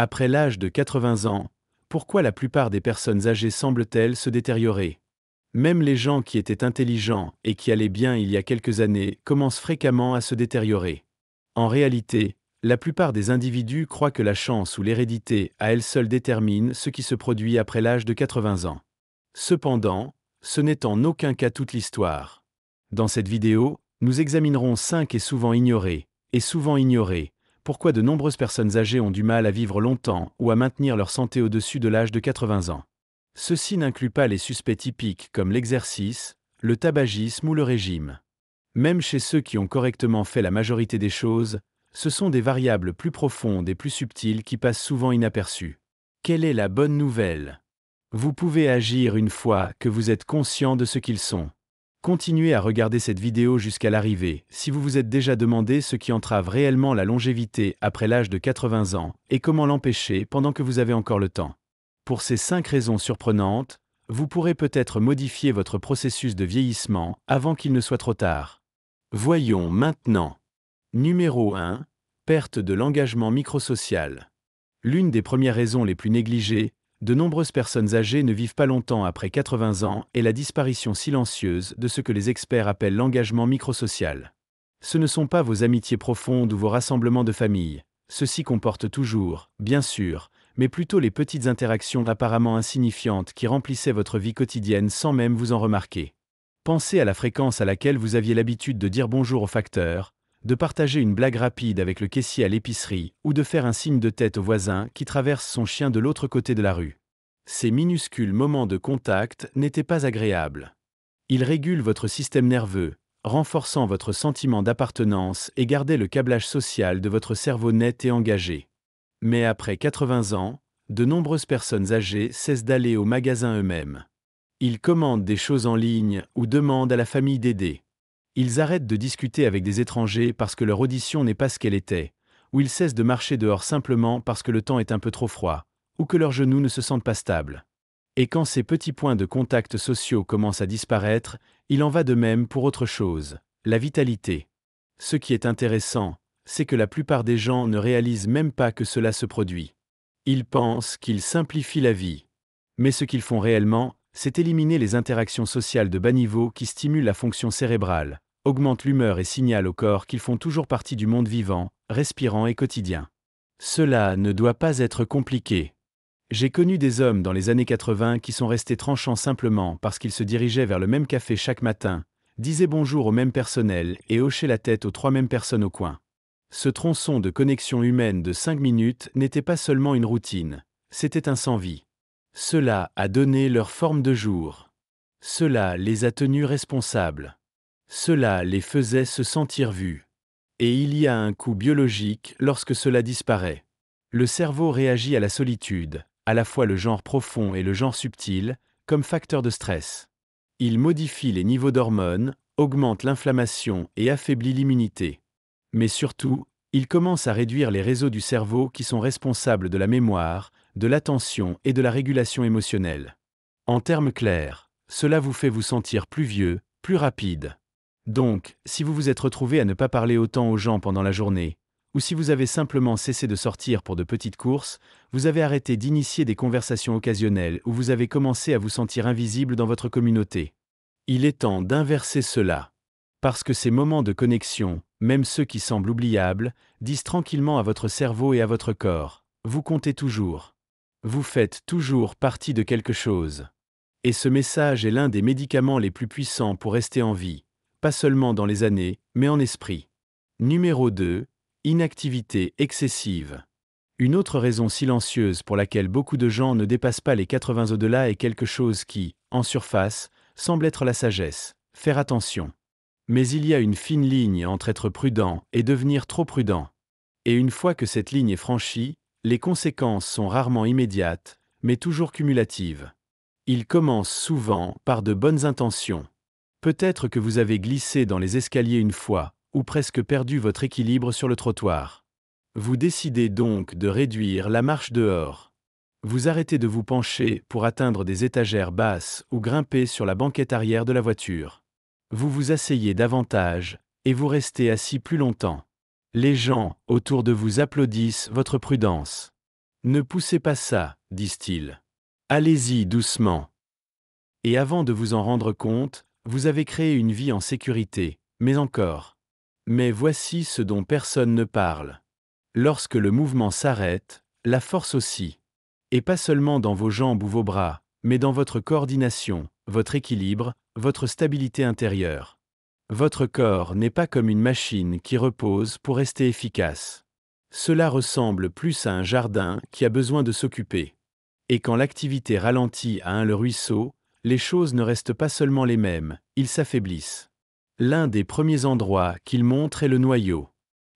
Après l'âge de 80 ans, pourquoi la plupart des personnes âgées semblent-elles se détériorer? Même les gens qui étaient intelligents et qui allaient bien il y a quelques années commencent fréquemment à se détériorer. En réalité, la plupart des individus croient que la chance ou l'hérédité à elle seule détermine ce qui se produit après l'âge de 80 ans. Cependant, ce n'est en aucun cas toute l'histoire. Dans cette vidéo, nous examinerons 5 et souvent ignorés, pourquoi de nombreuses personnes âgées ont du mal à vivre longtemps ou à maintenir leur santé au-dessus de l'âge de 80 ans. Ceci n'inclut pas les suspects typiques comme l'exercice, le tabagisme ou le régime. Même chez ceux qui ont correctement fait la majorité des choses, ce sont des variables plus profondes et plus subtiles qui passent souvent inaperçues. Quelle est la bonne nouvelle? Vous pouvez agir une fois que vous êtes conscient de ce qu'ils sont. Continuez à regarder cette vidéo jusqu'à l'arrivée si vous vous êtes déjà demandé ce qui entrave réellement la longévité après l'âge de 80 ans et comment l'empêcher pendant que vous avez encore le temps. Pour ces 5 raisons surprenantes, vous pourrez peut-être modifier votre processus de vieillissement avant qu'il ne soit trop tard. Voyons maintenant. Numéro 1. Perte de l'engagement microsocial. L'une des premières raisons les plus négligées, de nombreuses personnes âgées ne vivent pas longtemps après 80 ans est la disparition silencieuse de ce que les experts appellent l'engagement microsocial. Ce ne sont pas vos amitiés profondes ou vos rassemblements de famille. Ceux-ci comportent toujours, bien sûr, mais plutôt les petites interactions apparemment insignifiantes qui remplissaient votre vie quotidienne sans même vous en remarquer. Pensez à la fréquence à laquelle vous aviez l'habitude de dire bonjour au facteur, de partager une blague rapide avec le caissier à l'épicerie ou de faire un signe de tête au voisin qui traverse son chien de l'autre côté de la rue. Ces minuscules moments de contact n'étaient pas agréables. Ils régulent votre système nerveux, renforçant votre sentiment d'appartenance et gardaient le câblage social de votre cerveau net et engagé. Mais après 80 ans, de nombreuses personnes âgées cessent d'aller au magasin eux-mêmes. Ils commandent des choses en ligne ou demandent à la famille d'aider. Ils arrêtent de discuter avec des étrangers parce que leur audition n'est pas ce qu'elle était, ou ils cessent de marcher dehors simplement parce que le temps est un peu trop froid, ou que leurs genoux ne se sentent pas stables. Et quand ces petits points de contact sociaux commencent à disparaître, il en va de même pour autre chose, la vitalité. Ce qui est intéressant, c'est que la plupart des gens ne réalisent même pas que cela se produit. Ils pensent qu'ils simplifient la vie. Mais ce qu'ils font réellement, c'est éliminer les interactions sociales de bas niveau qui stimulent la fonction cérébrale, augmentent l'humeur et signalent au corps qu'ils font toujours partie du monde vivant, respirant et quotidien. Cela ne doit pas être compliqué. J'ai connu des hommes dans les années 80 qui sont restés tranchants simplement parce qu'ils se dirigeaient vers le même café chaque matin, disaient bonjour au même personnel et hochaient la tête aux 3 mêmes personnes au coin. Ce tronçon de connexion humaine de 5 minutes n'était pas seulement une routine, c'était un sans-vie. Cela a donné leur forme de jour. Cela les a tenus responsables. Cela les faisait se sentir vus. Et il y a un coût biologique lorsque cela disparaît. Le cerveau réagit à la solitude, à la fois le genre profond et le genre subtil, comme facteur de stress. Il modifie les niveaux d'hormones, augmente l'inflammation et affaiblit l'immunité. Mais surtout, il commence à réduire les réseaux du cerveau qui sont responsables de la mémoire, de l'attention et de la régulation émotionnelle. En termes clairs, cela vous fait vous sentir plus vieux, plus rapide. Donc, si vous vous êtes retrouvé à ne pas parler autant aux gens pendant la journée, ou si vous avez simplement cessé de sortir pour de petites courses, vous avez arrêté d'initier des conversations occasionnelles ou vous avez commencé à vous sentir invisible dans votre communauté. Il est temps d'inverser cela. Parce que ces moments de connexion, même ceux qui semblent oubliables, disent tranquillement à votre cerveau et à votre corps, vous comptez toujours. Vous faites toujours partie de quelque chose. Et ce message est l'un des médicaments les plus puissants pour rester en vie, pas seulement dans les années, mais en esprit. Numéro 2. Inactivité excessive. Une autre raison silencieuse pour laquelle beaucoup de gens ne dépassent pas les 80 au-delà est quelque chose qui, en surface, semble être la sagesse, faire attention. Mais il y a une fine ligne entre être prudent et devenir trop prudent. Et une fois que cette ligne est franchie, les conséquences sont rarement immédiates, mais toujours cumulatives. Ils commencent souvent par de bonnes intentions. Peut-être que vous avez glissé dans les escaliers une fois, ou presque perdu votre équilibre sur le trottoir. Vous décidez donc de réduire la marche dehors. Vous arrêtez de vous pencher pour atteindre des étagères basses ou grimper sur la banquette arrière de la voiture. Vous vous asseyez davantage, et vous restez assis plus longtemps. Les gens autour de vous applaudissent votre prudence. Ne poussez pas ça, disent-ils. Allez-y doucement. Et avant de vous en rendre compte, vous avez créé une vie en sécurité, mais encore. Mais voici ce dont personne ne parle. Lorsque le mouvement s'arrête, la force aussi. Et pas seulement dans vos jambes ou vos bras, mais dans votre coordination, votre équilibre, votre stabilité intérieure. Votre corps n'est pas comme une machine qui repose pour rester efficace. Cela ressemble plus à un jardin qui a besoin de s'occuper. Et quand l'activité ralentit à le ruisseau, les choses ne restent pas seulement les mêmes, ils s'affaiblissent. L'un des premiers endroits qu'il montre est le noyau.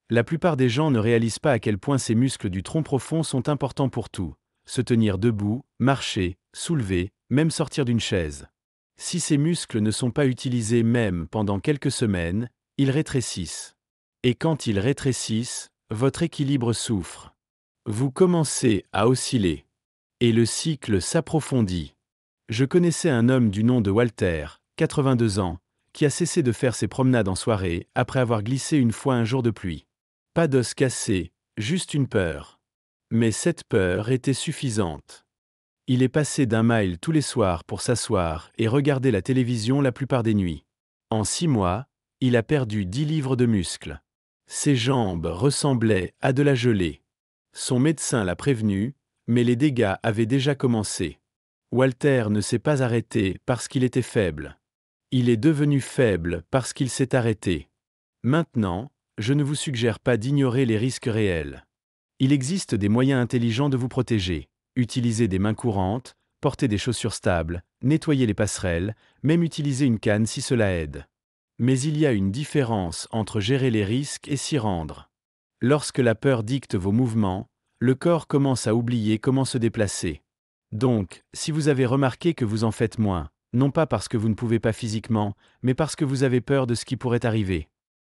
La plupart des gens ne réalisent pas à quel point ces muscles du tronc profond sont importants pour tout. Se tenir debout, marcher, soulever, même sortir d'une chaise. Si ces muscles ne sont pas utilisés même pendant quelques semaines, ils rétrécissent. Et quand ils rétrécissent, votre équilibre souffre. Vous commencez à osciller. Et le cycle s'approfondit. Je connaissais un homme du nom de Walter, 82 ans, qui a cessé de faire ses promenades en soirée après avoir glissé une fois un jour de pluie. Pas d'os cassé, juste une peur. Mais cette peur était suffisante. Il est passé d'un mile tous les soirs pour s'asseoir et regarder la télévision la plupart des nuits. En 6 mois, il a perdu 10 livres de muscles. Ses jambes ressemblaient à de la gelée. Son médecin l'a prévenu, mais les dégâts avaient déjà commencé. Walter ne s'est pas arrêté parce qu'il était faible. Il est devenu faible parce qu'il s'est arrêté. Maintenant, je ne vous suggère pas d'ignorer les risques réels. Il existe des moyens intelligents de vous protéger. Utiliser des mains courantes, porter des chaussures stables, nettoyer les passerelles, même utiliser une canne si cela aide. Mais il y a une différence entre gérer les risques et s'y rendre. Lorsque la peur dicte vos mouvements, le corps commence à oublier comment se déplacer. Donc, si vous avez remarqué que vous en faites moins, non pas parce que vous ne pouvez pas physiquement, mais parce que vous avez peur de ce qui pourrait arriver.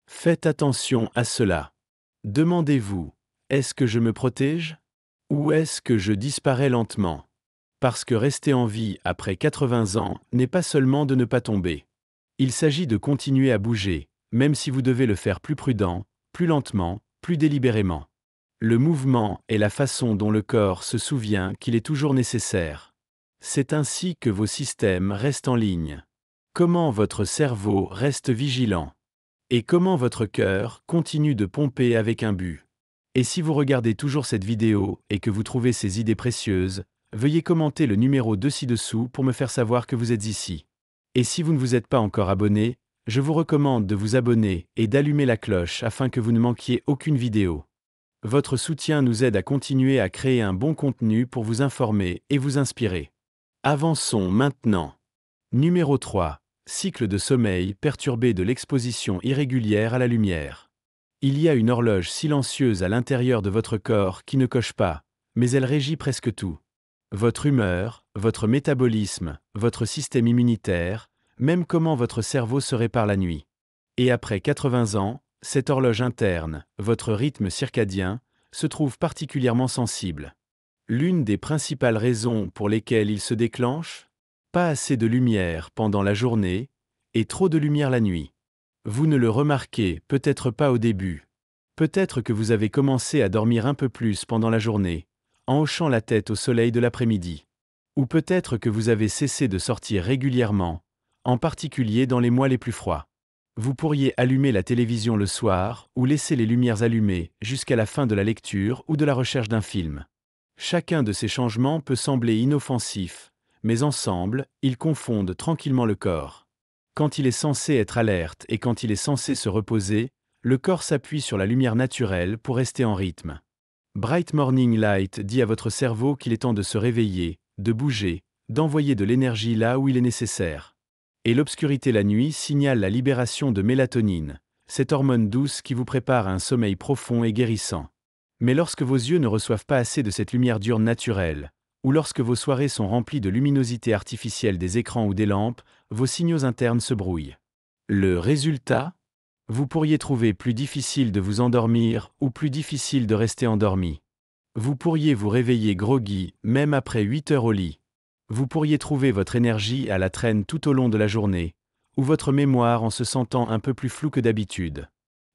Faites attention à cela. Demandez-vous, est-ce que je me protège? Ou est-ce que je disparais lentement? Parce que rester en vie après 80 ans n'est pas seulement de ne pas tomber. Il s'agit de continuer à bouger, même si vous devez le faire plus prudent, plus lentement, plus délibérément. Le mouvement est la façon dont le corps se souvient qu'il est toujours nécessaire. C'est ainsi que vos systèmes restent en ligne. Comment votre cerveau reste vigilant. Et comment votre cœur continue de pomper avec un but. Et si vous regardez toujours cette vidéo et que vous trouvez ces idées précieuses, veuillez commenter le numéro 2 ci-dessous pour me faire savoir que vous êtes ici. Et si vous ne vous êtes pas encore abonné, je vous recommande de vous abonner et d'allumer la cloche afin que vous ne manquiez aucune vidéo. Votre soutien nous aide à continuer à créer un bon contenu pour vous informer et vous inspirer. Avançons maintenant. Numéro 3. Cycle de sommeil perturbé de l'exposition irrégulière à la lumière. Il y a une horloge silencieuse à l'intérieur de votre corps qui ne coche pas, mais elle régit presque tout. Votre humeur, votre métabolisme, votre système immunitaire, même comment votre cerveau se répare la nuit. Et après 80 ans, cette horloge interne, votre rythme circadien, se trouve particulièrement sensible. L'une des principales raisons pour lesquelles il se déclenche? Pas assez de lumière pendant la journée, et trop de lumière la nuit. Vous ne le remarquez peut-être pas au début. Peut-être que vous avez commencé à dormir un peu plus pendant la journée, en hochant la tête au soleil de l'après-midi. Ou peut-être que vous avez cessé de sortir régulièrement, en particulier dans les mois les plus froids. Vous pourriez allumer la télévision le soir ou laisser les lumières allumées jusqu'à la fin de la lecture ou de la recherche d'un film. Chacun de ces changements peut sembler inoffensif, mais ensemble, ils confondent tranquillement le corps. Quand il est censé être alerte et quand il est censé se reposer, le corps s'appuie sur la lumière naturelle pour rester en rythme. Bright Morning Light dit à votre cerveau qu'il est temps de se réveiller, de bouger, d'envoyer de l'énergie là où il est nécessaire. Et l'obscurité la nuit signale la libération de mélatonine, cette hormone douce qui vous prépare à un sommeil profond et guérissant. Mais lorsque vos yeux ne reçoivent pas assez de cette lumière diurne naturelle, ou lorsque vos soirées sont remplies de luminosité artificielle des écrans ou des lampes, vos signaux internes se brouillent. Le résultat? Vous pourriez trouver plus difficile de vous endormir ou plus difficile de rester endormi. Vous pourriez vous réveiller groggy, même après 8 heures au lit. Vous pourriez trouver votre énergie à la traîne tout au long de la journée, ou votre mémoire en se sentant un peu plus floue que d'habitude.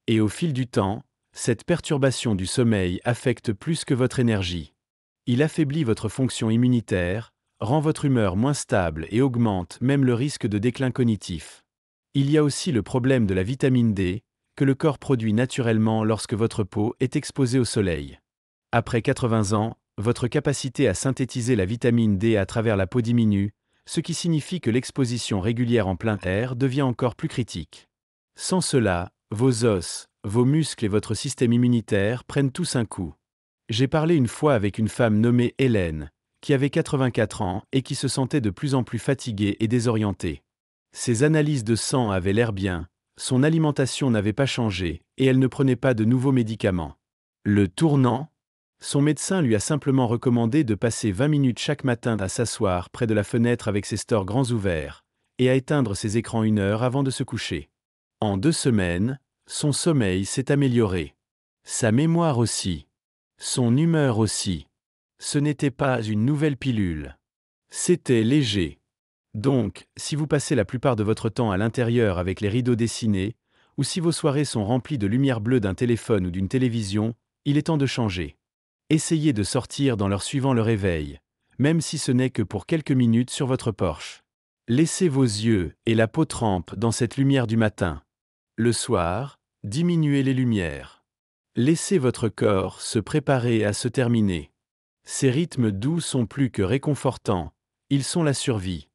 Et au fil du temps, cette perturbation du sommeil affecte plus que votre énergie. Il affaiblit votre fonction immunitaire, rend votre humeur moins stable et augmente même le risque de déclin cognitif. Il y a aussi le problème de la vitamine D, que le corps produit naturellement lorsque votre peau est exposée au soleil. Après 80 ans, votre capacité à synthétiser la vitamine D à travers la peau diminue, ce qui signifie que l'exposition régulière en plein air devient encore plus critique. Sans cela, vos os, vos muscles et votre système immunitaire prennent tous un coup. J'ai parlé une fois avec une femme nommée Hélène, qui avait 84 ans et qui se sentait de plus en plus fatiguée et désorientée. Ses analyses de sang avaient l'air bien, son alimentation n'avait pas changé et elle ne prenait pas de nouveaux médicaments. Le tournant ? Son médecin lui a simplement recommandé de passer 20 minutes chaque matin à s'asseoir près de la fenêtre avec ses stores grands ouverts, et à éteindre ses écrans 1 heure avant de se coucher. En 2 semaines, son sommeil s'est amélioré. Sa mémoire aussi. Son humeur aussi. Ce n'était pas une nouvelle pilule. C'était léger. Donc, si vous passez la plupart de votre temps à l'intérieur avec les rideaux dessinés, ou si vos soirées sont remplies de lumière bleue d'un téléphone ou d'une télévision, il est temps de changer. Essayez de sortir dans l'heure suivant le réveil, même si ce n'est que pour quelques minutes sur votre porche. Laissez vos yeux et la peau trempe dans cette lumière du matin. Le soir, diminuez les lumières. Laissez votre corps se préparer à se terminer. Ces rythmes doux sont plus que réconfortants, ils sont la survie.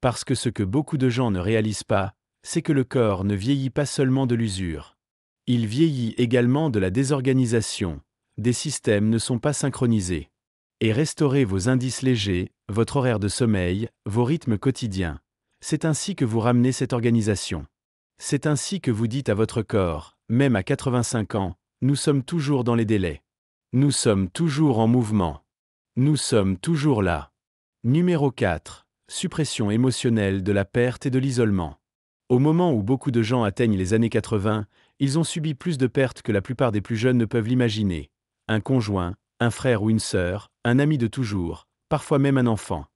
Parce que ce que beaucoup de gens ne réalisent pas, c'est que le corps ne vieillit pas seulement de l'usure. Il vieillit également de la désorganisation. Des systèmes ne sont pas synchronisés. Et restaurer vos indices légers, votre horaire de sommeil, vos rythmes quotidiens. C'est ainsi que vous ramenez cette organisation. C'est ainsi que vous dites à votre corps, même à 85 ans, nous sommes toujours dans les délais. Nous sommes toujours en mouvement. Nous sommes toujours là. Numéro 4. Suppression émotionnelle de la perte et de l'isolement. Au moment où beaucoup de gens atteignent les années 80, ils ont subi plus de pertes que la plupart des plus jeunes ne peuvent l'imaginer. Un conjoint, un frère ou une sœur, un ami de toujours, parfois même un enfant.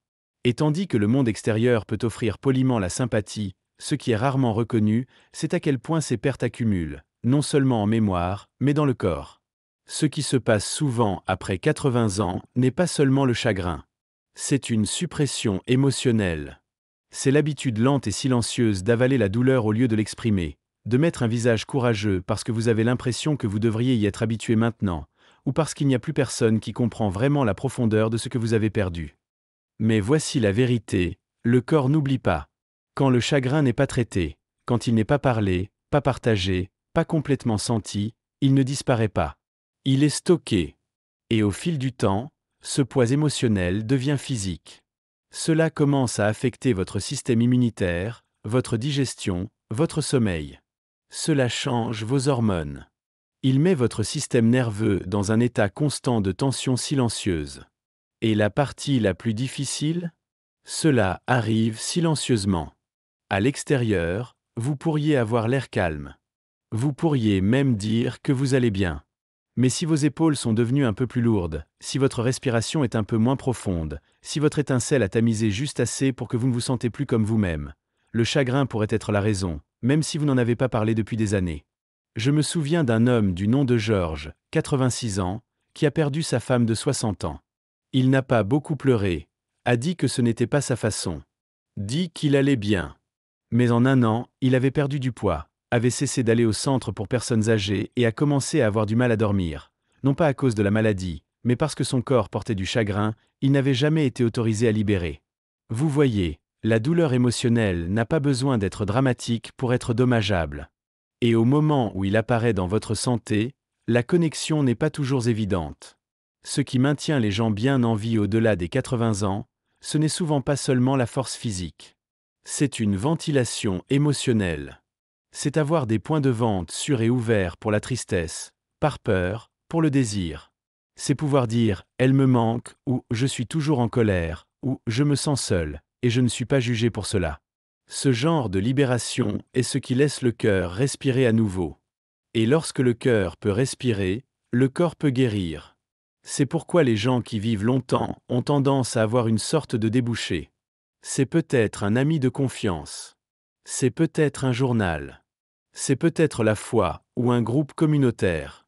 Et tandis que le monde extérieur peut offrir poliment la sympathie, ce qui est rarement reconnu, c'est à quel point ces pertes accumulent, non seulement en mémoire, mais dans le corps. Ce qui se passe souvent après 80 ans n'est pas seulement le chagrin. C'est une suppression émotionnelle. C'est l'habitude lente et silencieuse d'avaler la douleur au lieu de l'exprimer, de mettre un visage courageux parce que vous avez l'impression que vous devriez y être habitué maintenant, ou parce qu'il n'y a plus personne qui comprend vraiment la profondeur de ce que vous avez perdu. Mais voici la vérité, le corps n'oublie pas. Quand le chagrin n'est pas traité, quand il n'est pas parlé, pas partagé, pas complètement senti, il ne disparaît pas. Il est stocké. Et au fil du temps, ce poids émotionnel devient physique. Cela commence à affecter votre système immunitaire, votre digestion, votre sommeil. Cela change vos hormones. Il met votre système nerveux dans un état constant de tension silencieuse. Et la partie la plus difficile ? Cela arrive silencieusement. À l'extérieur, vous pourriez avoir l'air calme. Vous pourriez même dire que vous allez bien. Mais si vos épaules sont devenues un peu plus lourdes, si votre respiration est un peu moins profonde, si votre étincelle a tamisé juste assez pour que vous ne vous sentez plus comme vous-même, le chagrin pourrait être la raison, même si vous n'en avez pas parlé depuis des années. Je me souviens d'un homme du nom de Georges, 86 ans, qui a perdu sa femme de 60 ans. Il n'a pas beaucoup pleuré, a dit que ce n'était pas sa façon. Dit qu'il allait bien. Mais en 1 an, il avait perdu du poids, avait cessé d'aller au centre pour personnes âgées et a commencé à avoir du mal à dormir. Non pas à cause de la maladie, mais parce que son corps portait du chagrin, il n'avait jamais été autorisé à libérer. Vous voyez, la douleur émotionnelle n'a pas besoin d'être dramatique pour être dommageable. Et au moment où il apparaît dans votre santé, la connexion n'est pas toujours évidente. Ce qui maintient les gens bien en vie au-delà des 80 ans, ce n'est souvent pas seulement la force physique. C'est une ventilation émotionnelle. C'est avoir des points de vente sûrs et ouverts pour la tristesse, par peur, pour le désir. C'est pouvoir dire « elle me manque » ou « je suis toujours en colère » ou « je me sens seul, et je ne suis pas jugé pour cela ». Ce genre de libération est ce qui laisse le cœur respirer à nouveau. Et lorsque le cœur peut respirer, le corps peut guérir. C'est pourquoi les gens qui vivent longtemps ont tendance à avoir une sorte de débouché. C'est peut-être un ami de confiance. C'est peut-être un journal. C'est peut-être la foi ou un groupe communautaire.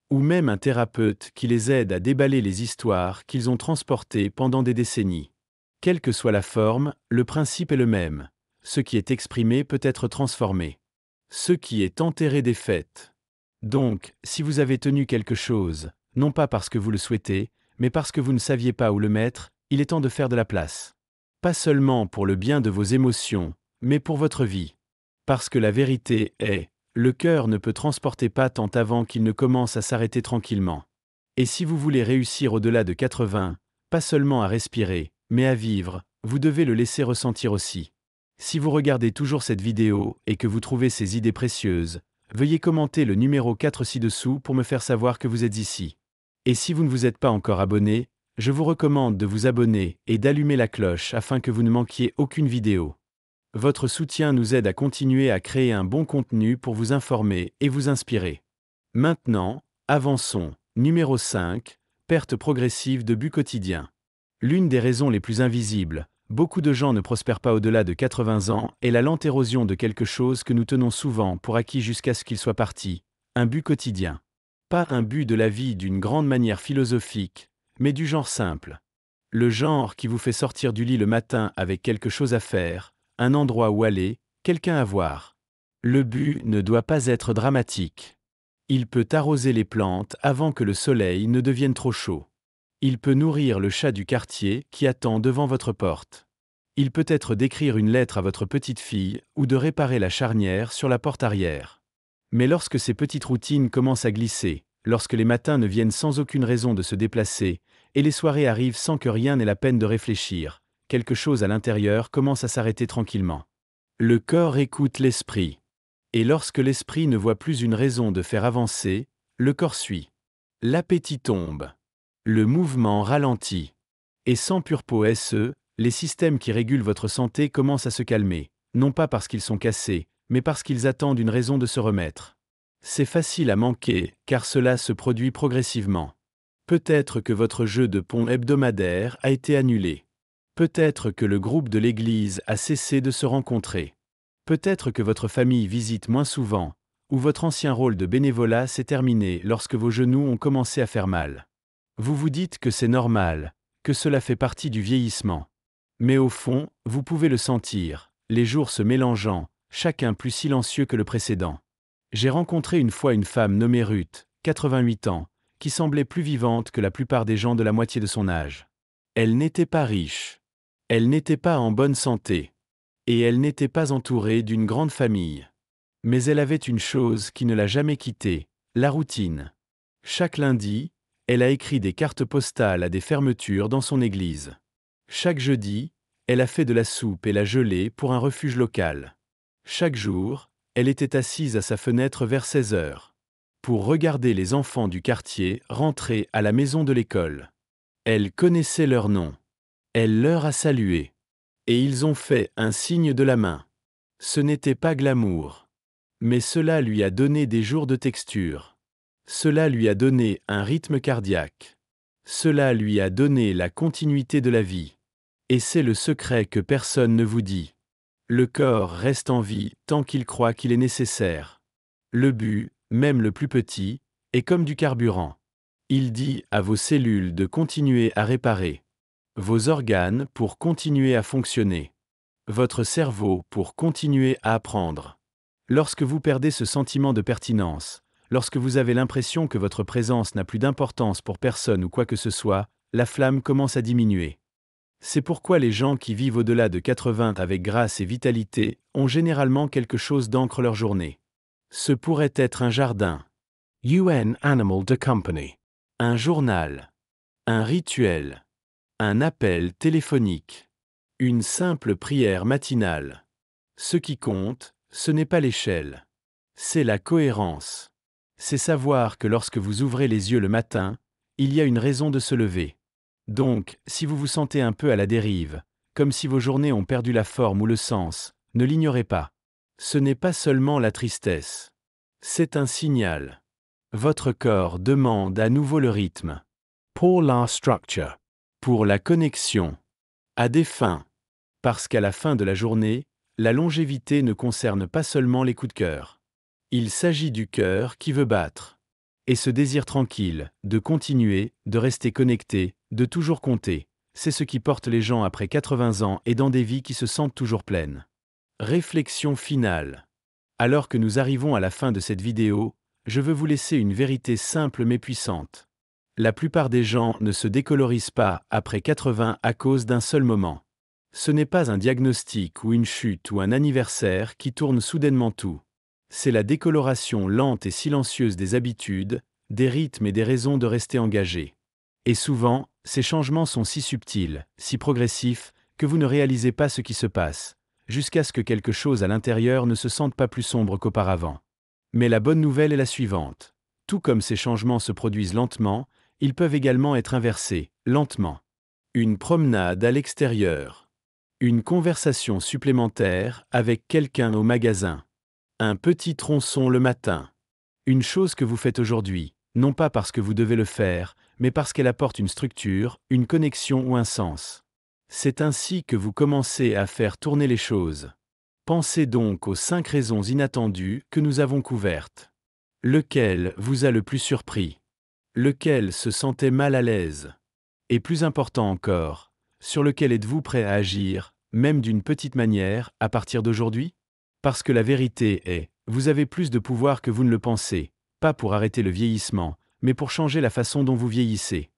ou même un thérapeute qui les aide à déballer les histoires qu'ils ont transportées pendant des décennies. Quelle que soit la forme, le principe est le même. Ce qui est exprimé peut être transformé. Ce qui est enterré défaite. Donc, si vous avez tenu quelque chose, non pas parce que vous le souhaitez, mais parce que vous ne saviez pas où le mettre, il est temps de faire de la place. Pas seulement pour le bien de vos émotions, mais pour votre vie. Parce que la vérité est, le cœur ne peut transporter pas tant avant qu'il ne commence à s'arrêter tranquillement. Et si vous voulez réussir au-delà de 80, pas seulement à respirer, mais à vivre, vous devez le laisser ressentir aussi. Si vous regardez toujours cette vidéo et que vous trouvez ces idées précieuses, veuillez commenter le numéro 4 ci-dessous pour me faire savoir que vous êtes ici. Et si vous ne vous êtes pas encore abonné, je vous recommande de vous abonner et d'allumer la cloche afin que vous ne manquiez aucune vidéo. Votre soutien nous aide à continuer à créer un bon contenu pour vous informer et vous inspirer. Maintenant, avançons. Numéro 5, perte progressive de but quotidien. L'une des raisons les plus invisibles, beaucoup de gens ne prospèrent pas au-delà de 80 ans, est la lente érosion de quelque chose que nous tenons souvent pour acquis jusqu'à ce qu'il soit parti, un but quotidien. Pas un but de la vie d'une grande manière philosophique, mais du genre simple. Le genre qui vous fait sortir du lit le matin avec quelque chose à faire, un endroit où aller, quelqu'un à voir. Le but ne doit pas être dramatique. Il peut arroser les plantes avant que le soleil ne devienne trop chaud. Il peut nourrir le chat du quartier qui attend devant votre porte. Il peut être d'écrire une lettre à votre petite fille ou de réparer la charnière sur la porte arrière. Mais lorsque ces petites routines commencent à glisser, lorsque les matins ne viennent sans aucune raison de se déplacer, et les soirées arrivent sans que rien n'ait la peine de réfléchir, quelque chose à l'intérieur commence à s'arrêter tranquillement. Le corps écoute l'esprit. Et lorsque l'esprit ne voit plus une raison de faire avancer, le corps suit. L'appétit tombe. Le mouvement ralentit. Et sans purpo SE, les systèmes qui régulent votre santé commencent à se calmer, non pas parce qu'ils sont cassés, mais parce qu'ils attendent une raison de se remettre. C'est facile à manquer, car cela se produit progressivement. Peut-être que votre jeu de pont hebdomadaire a été annulé. Peut-être que le groupe de l'église a cessé de se rencontrer. Peut-être que votre famille visite moins souvent, ou votre ancien rôle de bénévolat s'est terminé lorsque vos genoux ont commencé à faire mal. Vous vous dites que c'est normal, que cela fait partie du vieillissement. Mais au fond, vous pouvez le sentir, les jours se mélangeant, chacun plus silencieux que le précédent. J'ai rencontré une fois une femme nommée Ruth, 88 ans, qui semblait plus vivante que la plupart des gens de la moitié de son âge. Elle n'était pas riche. Elle n'était pas en bonne santé. Et elle n'était pas entourée d'une grande famille. Mais elle avait une chose qui ne l'a jamais quittée, la routine. Chaque lundi, elle a écrit des cartes postales à des fermetures dans son église. Chaque jeudi, elle a fait de la soupe et la gelée pour un refuge local. Chaque jour, elle était assise à sa fenêtre vers 16 heures. Pour regarder les enfants du quartier rentrer à la maison de l'école. Elle connaissait leurs noms. Elle leur a salué. Et ils ont fait un signe de la main. Ce n'était pas glamour. Mais cela lui a donné des jours de texture. Cela lui a donné un rythme cardiaque. Cela lui a donné la continuité de la vie. Et c'est le secret que personne ne vous dit. Le corps reste en vie tant qu'il croit qu'il est nécessaire. Le but, même le plus petit, est comme du carburant. Il dit à vos cellules de continuer à réparer. Vos organes pour continuer à fonctionner. Votre cerveau pour continuer à apprendre. Lorsque vous perdez ce sentiment de pertinence, lorsque vous avez l'impression que votre présence n'a plus d'importance pour personne ou quoi que ce soit, la flamme commence à diminuer. C'est pourquoi les gens qui vivent au-delà de 80 avec grâce et vitalité ont généralement quelque chose d'ancre leur journée. Ce pourrait être un jardin. UN Animal de Company. Un journal. Un rituel. Un appel téléphonique. Une simple prière matinale. Ce qui compte, ce n'est pas l'échelle. C'est la cohérence. C'est savoir que lorsque vous ouvrez les yeux le matin, il y a une raison de se lever. Donc, si vous vous sentez un peu à la dérive, comme si vos journées ont perdu la forme ou le sens, ne l'ignorez pas. Ce n'est pas seulement la tristesse. C'est un signal. Votre corps demande à nouveau le rythme. Pour la structure. Pour la connexion. À des fins. Parce qu'à la fin de la journée, la longévité ne concerne pas seulement les coups de cœur. Il s'agit du cœur qui veut battre. Et ce désir tranquille, de continuer, de rester connecté, de toujours compter, c'est ce qui porte les gens après 80 ans et dans des vies qui se sentent toujours pleines. Réflexion finale. Alors que nous arrivons à la fin de cette vidéo, je veux vous laisser une vérité simple mais puissante. La plupart des gens ne se décolorisent pas après 80 à cause d'un seul moment. Ce n'est pas un diagnostic ou une chute ou un anniversaire qui tourne soudainement tout. C'est la décoloration lente et silencieuse des habitudes, des rythmes et des raisons de rester engagé. Et souvent, ces changements sont si subtils, si progressifs, que vous ne réalisez pas ce qui se passe, jusqu'à ce que quelque chose à l'intérieur ne se sente pas plus sombre qu'auparavant. Mais la bonne nouvelle est la suivante. Tout comme ces changements se produisent lentement, ils peuvent également être inversés, lentement. Une promenade à l'extérieur. Une conversation supplémentaire avec quelqu'un au magasin. Un petit tronçon le matin. Une chose que vous faites aujourd'hui, non pas parce que vous devez le faire, mais parce qu'elle apporte une structure, une connexion ou un sens. C'est ainsi que vous commencez à faire tourner les choses. Pensez donc aux 5 raisons inattendues que nous avons couvertes. Lequel vous a le plus surpris? Lequel se sentait mal à l'aise? Et plus important encore, sur lequel êtes-vous prêt à agir, même d'une petite manière, à partir d'aujourd'hui? Parce que la vérité est, vous avez plus de pouvoir que vous ne le pensez, pas pour arrêter le vieillissement, mais pour changer la façon dont vous vieillissez.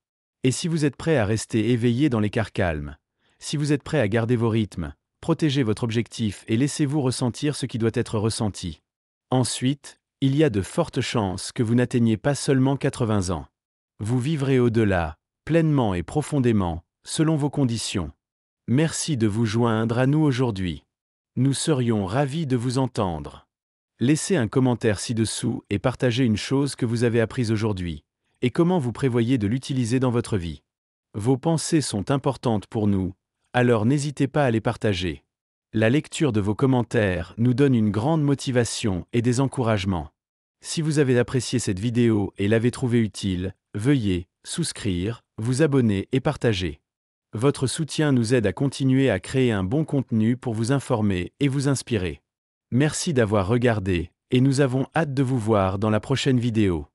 Et si vous êtes prêt à rester éveillé dans l'écart calme, si vous êtes prêt à garder vos rythmes, protégez votre objectif et laissez-vous ressentir ce qui doit être ressenti. Ensuite, il y a de fortes chances que vous n'atteigniez pas seulement 80 ans. Vous vivrez au-delà, pleinement et profondément, selon vos conditions. Merci de vous joindre à nous aujourd'hui. Nous serions ravis de vous entendre. Laissez un commentaire ci-dessous et partagez une chose que vous avez apprise aujourd'hui, et comment vous prévoyez de l'utiliser dans votre vie. Vos pensées sont importantes pour nous, alors n'hésitez pas à les partager. La lecture de vos commentaires nous donne une grande motivation et des encouragements. Si vous avez apprécié cette vidéo et l'avez trouvée utile, veuillez souscrire, vous abonner et partager. Votre soutien nous aide à continuer à créer un bon contenu pour vous informer et vous inspirer. Merci d'avoir regardé, et nous avons hâte de vous voir dans la prochaine vidéo.